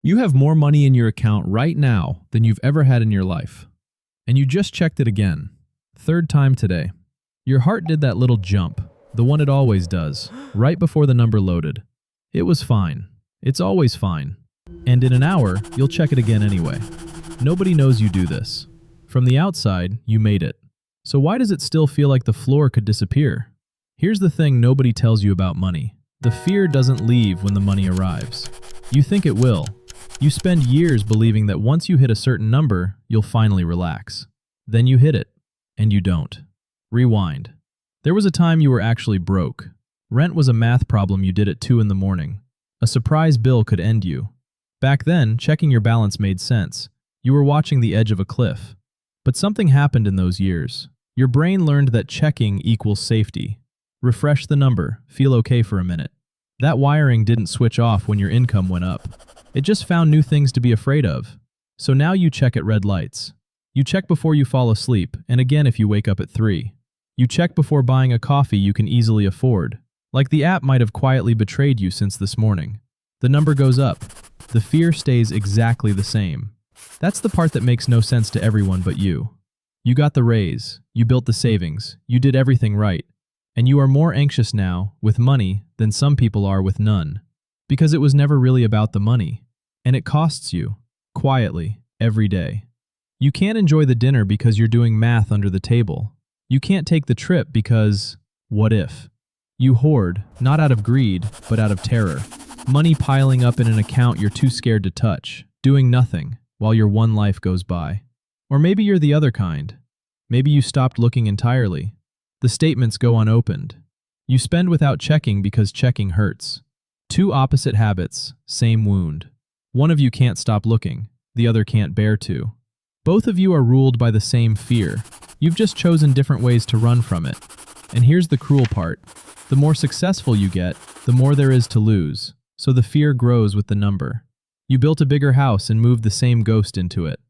You have more money in your account right now than you've ever had in your life. And you just checked it again. Third time today. Your heart did that little jump, the one it always does, right before the number loaded. It was fine. It's always fine. And in an hour, you'll check it again anyway. Nobody knows you do this. From the outside, you made it. So why does it still feel like the floor could disappear? Here's the thing nobody tells you about money. The fear doesn't leave when the money arrives. You think it will. You spend years believing that once you hit a certain number, you'll finally relax. Then you hit it, and you don't. Rewind. There was a time you were actually broke. Rent was a math problem you did at 2 in the morning. A surprise bill could end you. Back then, checking your balance made sense. You were watching the edge of a cliff. But something happened in those years. Your brain learned that checking equals safety. Refresh the number, feel okay for a minute. That wiring didn't switch off when your income went up. It just found new things to be afraid of. So now you check at red lights. You check before you fall asleep, and again if you wake up at 3. You check before buying a coffee you can easily afford. Like the app might have quietly betrayed you since this morning. The number goes up. The fear stays exactly the same. That's the part that makes no sense to everyone but you. You got the raise, you built the savings, you did everything right. And you are more anxious now, with money, than some people are with none. Because it was never really about the money. And it costs you, quietly, every day. You can't enjoy the dinner because you're doing math under the table. You can't take the trip because, what if? You hoard, not out of greed, but out of terror. Money piling up in an account you're too scared to touch, doing nothing, while your one life goes by. Or maybe you're the other kind. Maybe you stopped looking entirely. The statements go unopened. You spend without checking because checking hurts. Two opposite habits, same wound. One of you can't stop looking, the other can't bear to. Both of you are ruled by the same fear. You've just chosen different ways to run from it. And here's the cruel part. The more successful you get, the more there is to lose. So the fear grows with the number. You built a bigger house and moved the same ghost into it.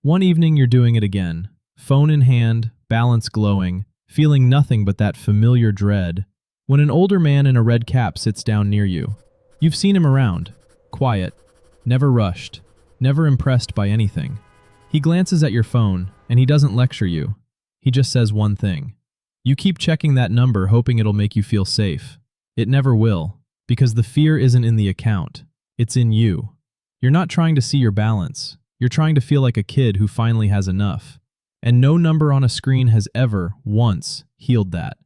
One evening you're doing it again. Phone in hand, balance glowing, feeling nothing but that familiar dread. When an older man in a red cap sits down near you. You've seen him around. Quiet. Never rushed. Never impressed by anything. He glances at your phone, and he doesn't lecture you. He just says one thing. You keep checking that number hoping it'll make you feel safe. It never will, because the fear isn't in the account. It's in you. You're not trying to see your balance. You're trying to feel like a kid who finally has enough. And no number on a screen has ever, once, healed that.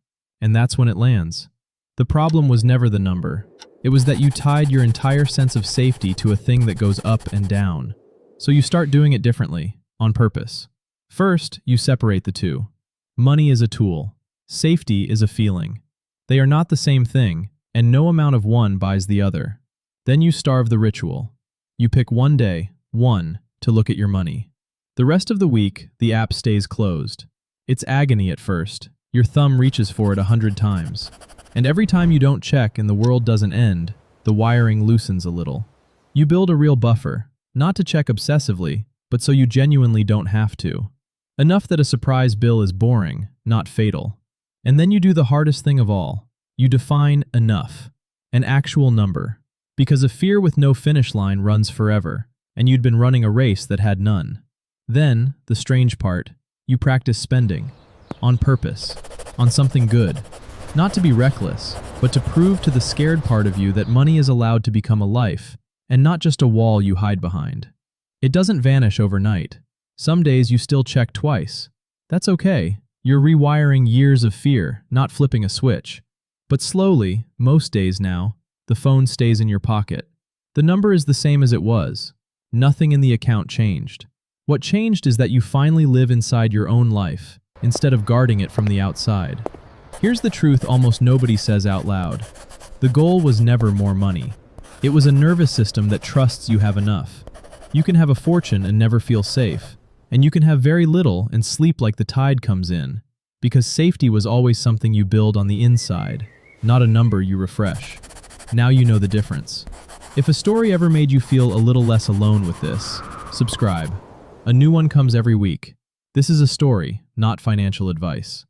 And that's when it lands. The problem was never the number. It was that you tied your entire sense of safety to a thing that goes up and down. So you start doing it differently, on purpose. First, you separate the two. Money is a tool. Safety is a feeling. They are not the same thing, and no amount of one buys the other. Then you starve the ritual. You pick one day, to look at your money. The rest of the week, the app stays closed. It's agony at first. Your thumb reaches for it 100 times. And every time you don't check and the world doesn't end, the wiring loosens a little. You build a real buffer, not to check obsessively, but so you genuinely don't have to. Enough that a surprise bill is boring, not fatal. And then you do the hardest thing of all. You define enough, an actual number. Because a fear with no finish line runs forever, and you'd been running a race that had none. Then, the strange part, you practice spending. On purpose. On something good. Not to be reckless, but to prove to the scared part of you that money is allowed to become a life, and not just a wall you hide behind. It doesn't vanish overnight. Some days you still check twice. That's okay. You're rewiring years of fear, not flipping a switch. But slowly, most days now, the phone stays in your pocket. The number is the same as it was. Nothing in the account changed. What changed is that you finally live inside your own life, instead of guarding it from the outside. Here's the truth almost nobody says out loud. The goal was never more money. It was a nervous system that trusts you have enough. You can have a fortune and never feel safe. And you can have very little and sleep like the tide comes in. Because safety was always something you build on the inside, not a number you refresh. Now you know the difference. If a story ever made you feel a little less alone with this, subscribe. A new one comes every week. This is a story, not financial advice.